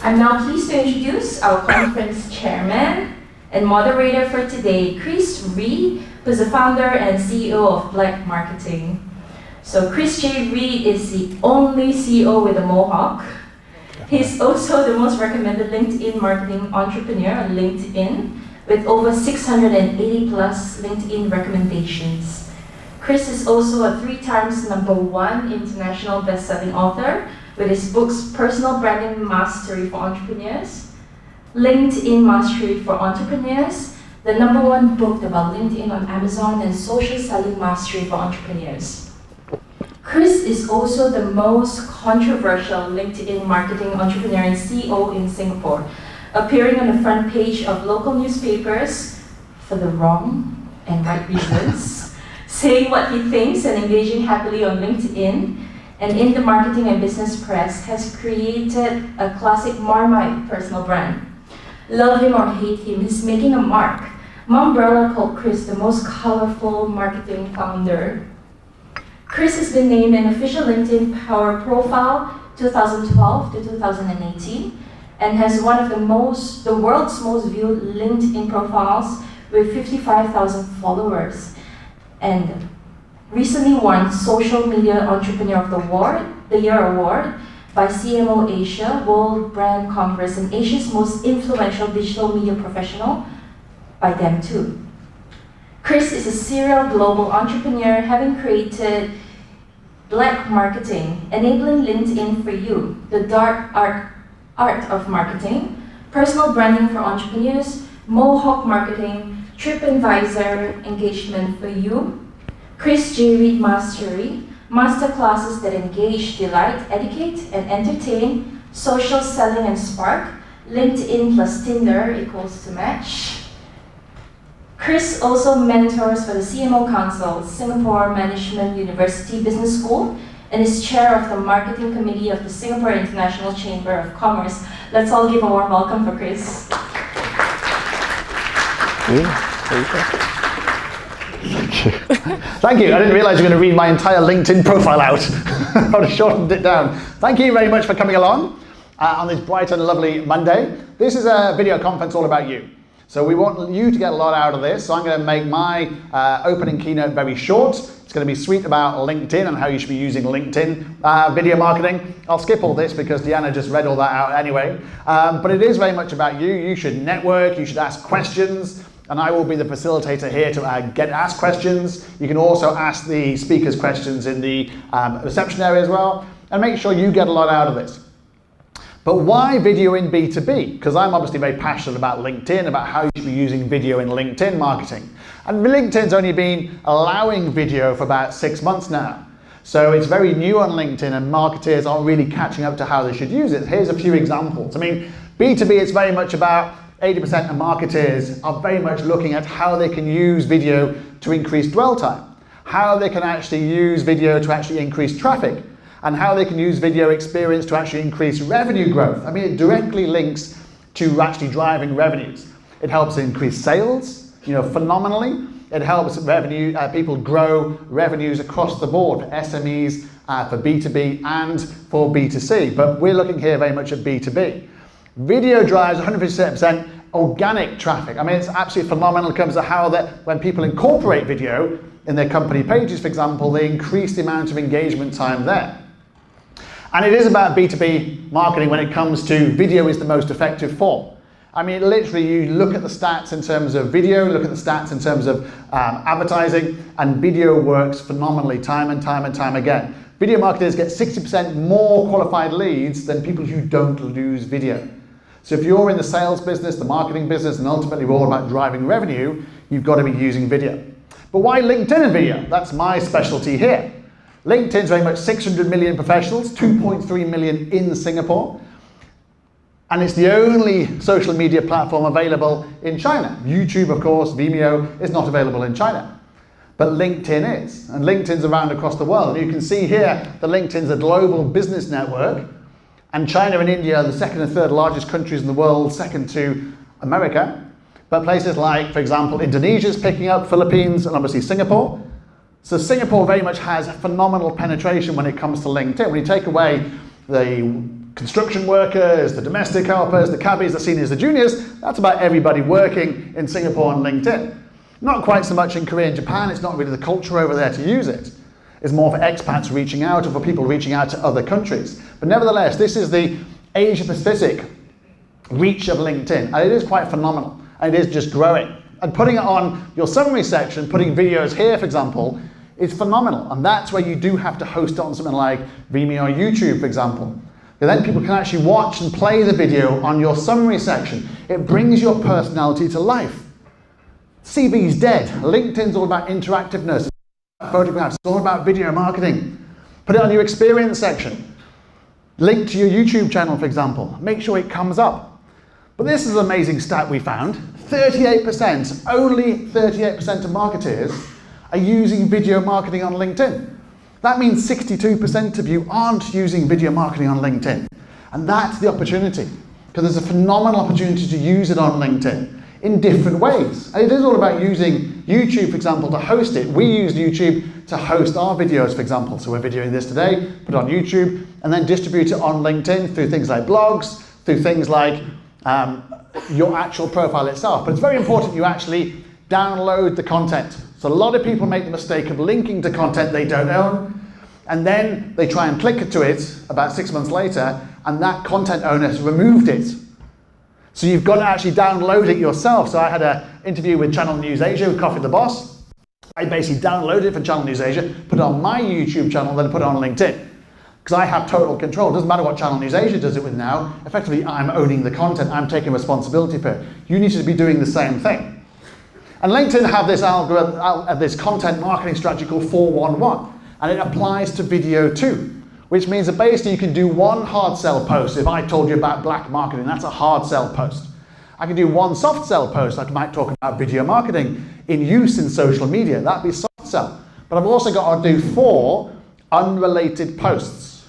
I'm now pleased to introduce our conference chairman and moderator for today, Chris Reed, who's the founder and CEO of Black Marketing. So Chris J. Reed is the only CEO with a mohawk. He's also the most recommended LinkedIn marketing entrepreneur on LinkedIn, with over 680 plus LinkedIn recommendations. Chris is also a 3 times #1 international best-selling author with his books Personal Branding Mastery for Entrepreneurs, LinkedIn Mastery for Entrepreneurs, the #1 book about LinkedIn on Amazon, and Social Selling Mastery for Entrepreneurs. Chris is also the most controversial LinkedIn marketing entrepreneur and CEO in Singapore, appearing on the front page of local newspapers for the wrong and right reasons, saying what he thinks and engaging happily on LinkedIn, and in the marketing and business press has created a classic Marmite personal brand. Love him or hate him, he's making a mark. Mumbrella called Chris the most colorful marketing founder. Chris has been named an official LinkedIn Power Profile 2012 to 2018 and has one of the world's most viewed LinkedIn profiles with 55,000 followers, and recently won Social Media Entrepreneur of the Year Award by CMO Asia World Brand Congress and Asia's most influential digital media professional by them too. Chris is a serial global entrepreneur, having created Black Marketing, enabling LinkedIn for you, the dark art of marketing, personal branding for entrepreneurs, Mohawk Marketing, TripAdvisor engagement for you, Chris J. Reed Mastery, master classes that engage, delight, educate, and entertain, social selling and spark, LinkedIn plus Tinder equals to match. Chris also mentors for the CMO Council, Singapore Management University Business School, and is chair of the marketing committee of the Singapore International Chamber of Commerce. Let's all give a warm welcome for Chris. Thank you. Thank you. I didn't realize you were going to read my entire LinkedIn profile out. I would have shortened it down. Thank you very much for coming along on this bright and lovely Monday. This is a video conference all about you. So we want you to get a lot out of this. So I'm going to make my opening keynote very short. It's going to be sweet about LinkedIn and how you should be using LinkedIn video marketing. I'll skip all this because Deanna just read all that out anyway. But it is very much about you. You should network, you should ask questions, and I will be the facilitator here to ask questions. You can also ask the speakers questions in the reception area as well, and make sure you get a lot out of this. But why video in B2B? Because I'm obviously very passionate about LinkedIn, about how you should be using video in LinkedIn marketing. And LinkedIn's only been allowing video for about 6 months now. So it's very new on LinkedIn and marketers aren't really catching up to how they should use it. Here's a few examples. I mean, B2B is very much about 80% of marketers are very much looking at how they can use video to increase dwell time, how they can actually use video to actually increase traffic, and how they can use video experience to actually increase revenue growth. I mean, it directly links to actually driving revenues. It helps increase sales, phenomenally. It helps people grow revenues across the board for SMEs, for B2B and for B2C. But we're looking here very much at B2B. Video drives 100% organic traffic. I mean, it's absolutely phenomenal in terms of how that when people incorporate video in their company pages, for example, they increase the amount of engagement time there. And it is about B2B marketing when it comes to video is the most effective form. I mean, literally, you look at the stats in terms of video, look at the stats in terms of advertising, and video works phenomenally time and time and time again. Video marketers get 60% more qualified leads than people who don't use video. So if you're in the sales business, the marketing business, and ultimately we're all about driving revenue, you've got to be using video. But why LinkedIn and video? That's my specialty here. LinkedIn's very much 600 million professionals, 2.3 million in Singapore. And it's the only social media platform available in China. YouTube, of course, Vimeo is not available in China. But LinkedIn is. And LinkedIn's around across the world. And you can see here that LinkedIn's a global business network. And China and India are the second and third largest countries in the world, second to America. But places like, for example, Indonesia's picking up, Philippines, and obviously Singapore. So Singapore very much has phenomenal penetration when it comes to LinkedIn. When you take away the construction workers, the domestic helpers, the cabbies, the seniors, the juniors. That's about everybody working in Singapore on LinkedIn. Not quite so much in Korea and Japan. It's not really the culture over there to use it. It's more for expats reaching out or for people reaching out to other countries. But nevertheless, this is the Asia Pacific reach of LinkedIn, and it is quite phenomenal, and it is just growing. And putting it on your summary section, putting videos here, for example, is phenomenal. And that's where you do have to host it on something like Vimeo or YouTube, for example. And then people can actually watch and play the video on your summary section. It brings your personality to life. CV's dead. LinkedIn's all about interactiveness, it's about photographs, it's all about video marketing. Put it on your experience section. Link to your YouTube channel, for example. Make sure it comes up. But this is an amazing stat we found. 38%, only 38% of marketers are using video marketing on LinkedIn. That means 62% of you aren't using video marketing on LinkedIn. And that's the opportunity, because there's a phenomenal opportunity to use it on LinkedIn in different ways. And it is all about using YouTube, for example, to host it. We use YouTube to host our videos, for example. So we're videoing this today, put it on YouTube, and then distribute it on LinkedIn through things like blogs, through things like your actual profile itself. But it's very important you actually download the content. So a lot of people make the mistake of linking to content they don't own, and then they try and click to it about 6 months later, and that content owner has removed it. So you've got to actually download it yourself. So I had an interview with Channel News Asia with Coffee the Boss. I basically downloaded it from Channel News Asia, put it on my YouTube channel, then put it on LinkedIn. Because I have total control. It doesn't matter what Channel News Asia does it with now. Effectively, I'm owning the content. I'm taking responsibility for it. You need to be doing the same thing. And LinkedIn have this algorithm, this content marketing strategy called 411, and it applies to video too, which means that basically you can do one hard sell post. If I told you about black marketing, that's a hard sell post. I can do one soft sell post. I might talk about video marketing in use in social media. That'd be soft sell. But I've also got to do 4 unrelated posts.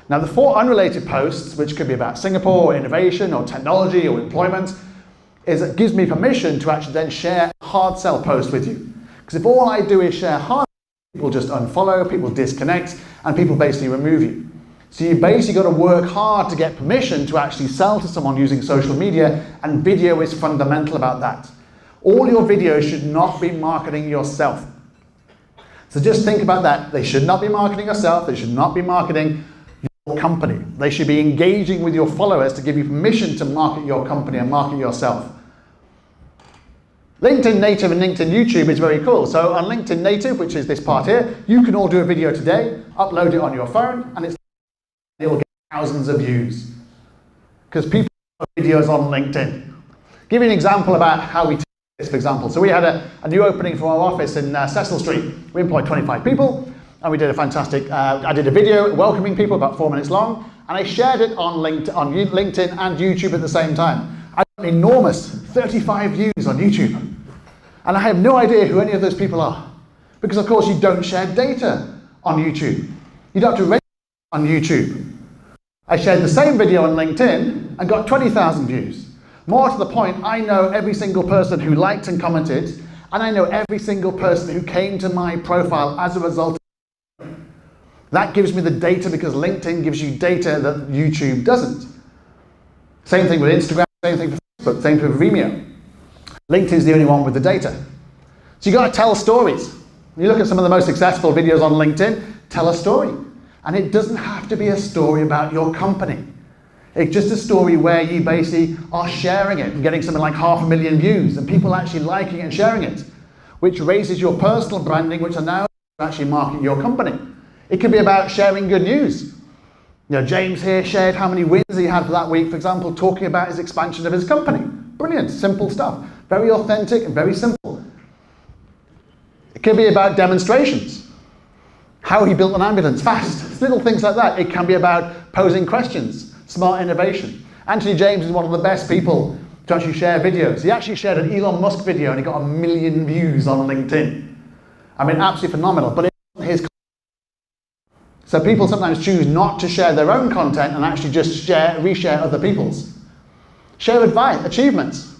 Now the 4 unrelated posts, which could be about Singapore or innovation or technology or employment, it gives me permission to actually then share a hard sell post with you. Because if all I do is share hard, people just unfollow, people disconnect, and people basically remove you. So you basically got to work hard to get permission to actually sell to someone using social media, and video is fundamental about that. All your videos should not be marketing yourself. So just think about that. They should not be marketing yourself, they should not be marketing your company. They should be engaging with your followers to give you permission to market your company and market yourself. LinkedIn Native and LinkedIn YouTube is very cool. So on LinkedIn Native, which is this part here, you can all do a video today, upload it on your phone, and it'll get thousands of views. Because people put videos on LinkedIn. Give you an example about how we do this, for example. So we had a new opening for our office in Cecil Street. We employed 25 people, and we did a fantastic, I did a video welcoming people about 4 minutes long, and I shared it on LinkedIn and YouTube at the same time. I got an enormous 35 views on YouTube. And I have no idea who any of those people are. Because of course you don't share data on YouTube. You don't have to register on YouTube. I shared the same video on LinkedIn and got 20,000 views. More to the point, I know every single person who liked and commented, and I know every single person who came to my profile as a result. That gives me the data, because LinkedIn gives you data that YouTube doesn't. Same thing with Instagram, same thing for Facebook, same thing with Vimeo. LinkedIn is the only one with the data. So you've got to tell stories. When you look at some of the most successful videos on LinkedIn, tell a story. And it doesn't have to be a story about your company. It's just a story where you basically are sharing it and getting something like 500,000 views and people actually liking it and sharing it, which raises your personal branding, which are now actually market your company. It could be about sharing good news. You know, James here shared how many wins he had for that week, for example, talking about his expansion of his company. Brilliant, simple stuff. Very authentic and very simple. It could be about demonstrations. How he built an ambulance fast. Little things like that. It can be about posing questions, smart innovation. Anthony James is one of the best people to actually share videos. He actually shared an Elon Musk video and he got 1 million views on LinkedIn. I mean, absolutely phenomenal, but it wasn't his content. So people sometimes choose not to share their own content and actually just reshare other people's. Share advice, achievements.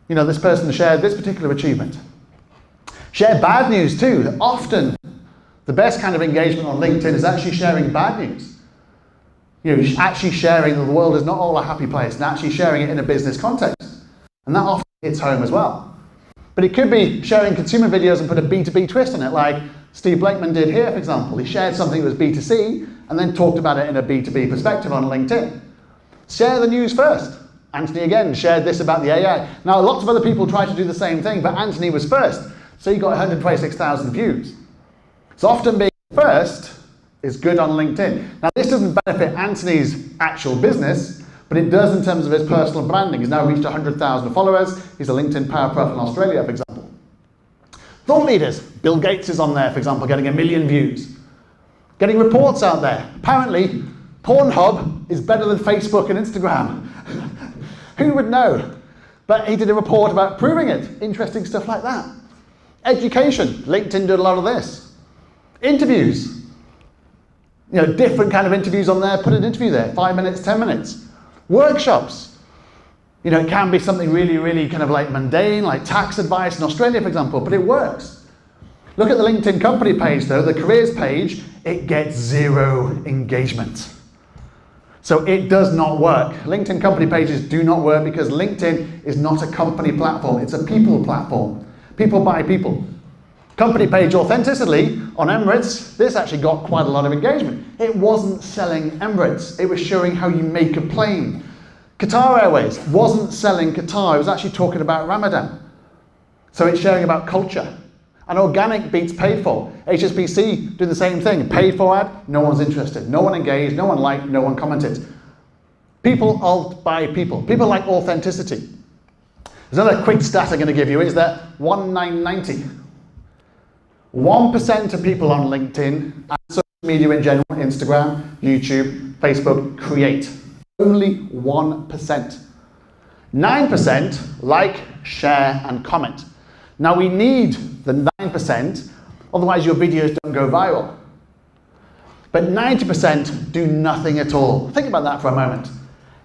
You know, this person shared this particular achievement. Share bad news too. Often, the best kind of engagement on LinkedIn is actually sharing bad news. Actually sharing that the world is not all a happy place, and actually sharing it in a business context. And that often hits home as well. But it could be sharing consumer videos and put a B2B twist on it, like Steve Blakeman did here, for example. He shared something that was B2C and then talked about it in a B2B perspective on LinkedIn. Share the news first. Anthony again shared this about the AI. Now, lots of other people tried to do the same thing, but Anthony was first. So he got 126,000 views. So often being first is good on LinkedIn. Now, this doesn't benefit Anthony's actual business, but it does in terms of his personal branding. He's now reached 100,000 followers. He's a LinkedIn Power Prof in Australia, for example. Thought leaders. Bill Gates is on there, for example, getting 1 million views. Getting reports out there. Apparently, Pornhub is better than Facebook and Instagram. Who would know? But he did a report about proving it. Interesting stuff like that. Education. LinkedIn did a lot of this. Interviews. Different kind of interviews on there. Put an interview there. 5 minutes, 10 minutes. Workshops. It can be something really, really kind of like mundane, like tax advice in Australia, for example, but it works. Look at the LinkedIn company page, though, the careers page, it gets 0 engagement. So it does not work. LinkedIn company pages do not work because LinkedIn is not a company platform, it's a people platform. People by people. Company page authenticity on Emirates, this actually got quite a lot of engagement. It wasn't selling Emirates, it was showing how you make a plane. Qatar Airways wasn't selling Qatar, it was actually talking about Ramadan. So it's sharing about culture. And organic beats paid for. HSBC doing the same thing. Paid for ad, no one's interested. No one engaged, no one liked, no one commented. People by people. People like authenticity. There's another quick stat I'm going to give you is that 1990. 1% of people on LinkedIn and social media in general, Instagram, YouTube, Facebook, create. Only 1%. 9% like, share, and comment. Now we need the 9%, otherwise your videos don't go viral. But 90% do nothing at all. Think about that for a moment.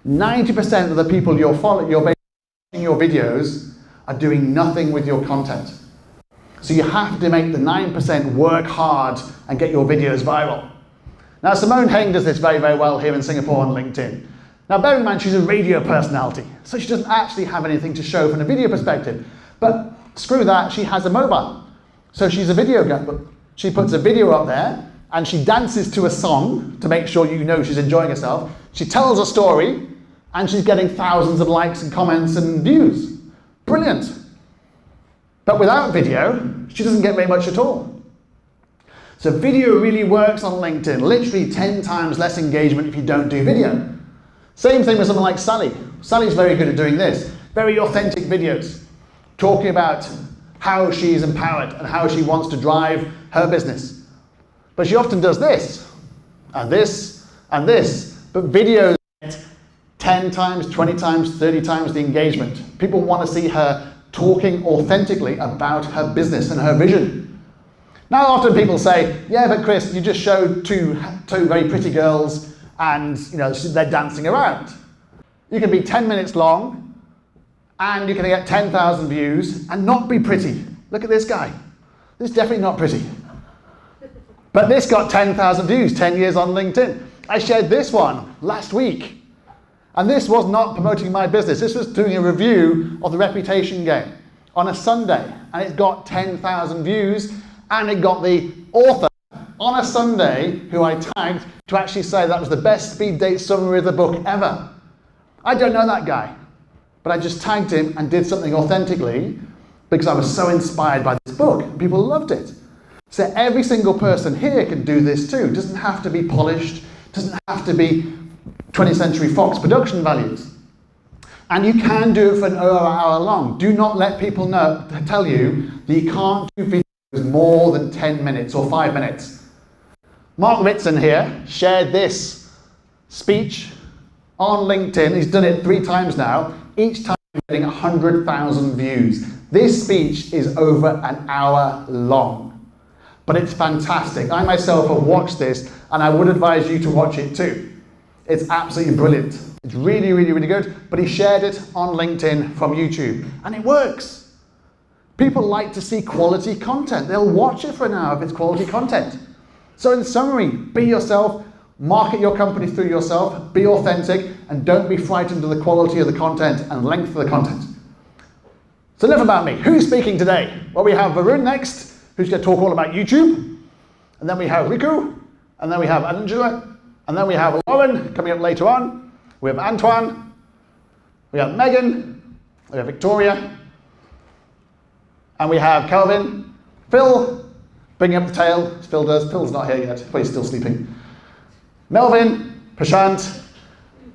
90% of the people you're watching your videos are doing nothing with your content. So you have to make the 9% work hard and get your videos viral. Now Simone Heng does this very, very well here in Singapore on LinkedIn. Now bear in mind she's a radio personality, so she doesn't actually have anything to show from a video perspective. But screw that, she has a mobile. So she's a video girl. She puts a video up there and she dances to a song to make sure you know she's enjoying herself. She tells a story and she's getting thousands of likes and comments and views. Brilliant. But without video, she doesn't get very much at all. So video really works on LinkedIn. Literally 10 times less engagement if you don't do video. Same thing with someone like Sally. Sally's very good at doing this. Very authentic videos. Talking about how she's empowered and how she wants to drive her business. But she often does this, and this, and this. But videos get 10 times, 20 times, 30 times the engagement. People want to see her talking authentically about her business and her vision. Now often people say, yeah, but Chris, you just showed two very pretty girls and they're dancing around. You can be 10 minutes long and you can get 10,000 views and not be pretty. Look at this guy. This is definitely not pretty. But this got 10,000 views, 10 years on LinkedIn. I shared this one last week. And this was not promoting my business. This was doing a review of the Reputation game on a Sunday. And it got 10,000 views. And it got the author on a Sunday, who I tagged, to actually say that was the best speed date summary of the book ever. I don't know that guy. But I just tagged him and did something authentically because I was so inspired by this book. People loved it. So every single person here can do this too. It doesn't have to be polished. It doesn't have to be 20th Century Fox production values. And you can do it for an hour long. Do not let people tell you that you can't do videos more than 10 minutes or 5 minutes. Mark Ritson here shared this speech on LinkedIn. He's done it 3 times now. Each time he's getting 100,000 views. This speech is over an hour long. But it's fantastic. I myself have watched this and I would advise you to watch it too. It's absolutely brilliant. It's really, really, really good. But he shared it on LinkedIn from YouTube. And it works. People like to see quality content. They'll watch it for an hour if it's quality content. So in summary, be yourself, Market your company through yourself, be authentic, and don't be frightened of the quality of the content and length of the content. So enough about me. Who's speaking today? Well, we have Varun next, who's going to talk all about YouTube. And then we have Riku, and then we have Angela, and then we have Lauren coming up later on. We have Antoine, we have Megan, we have Victoria, and we have Kelvin. Phil, bringing up the tail, as Phil does. Phil's not here yet, but he's still sleeping. Melvin, Prashant,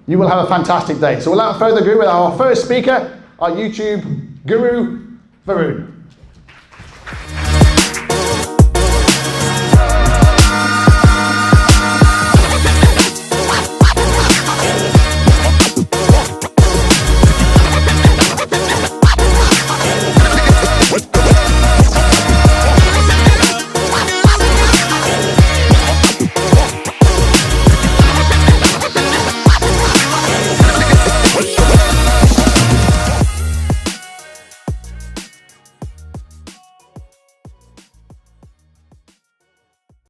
you will have a fantastic day. So without further ado, with our first speaker, our YouTube guru, Varun.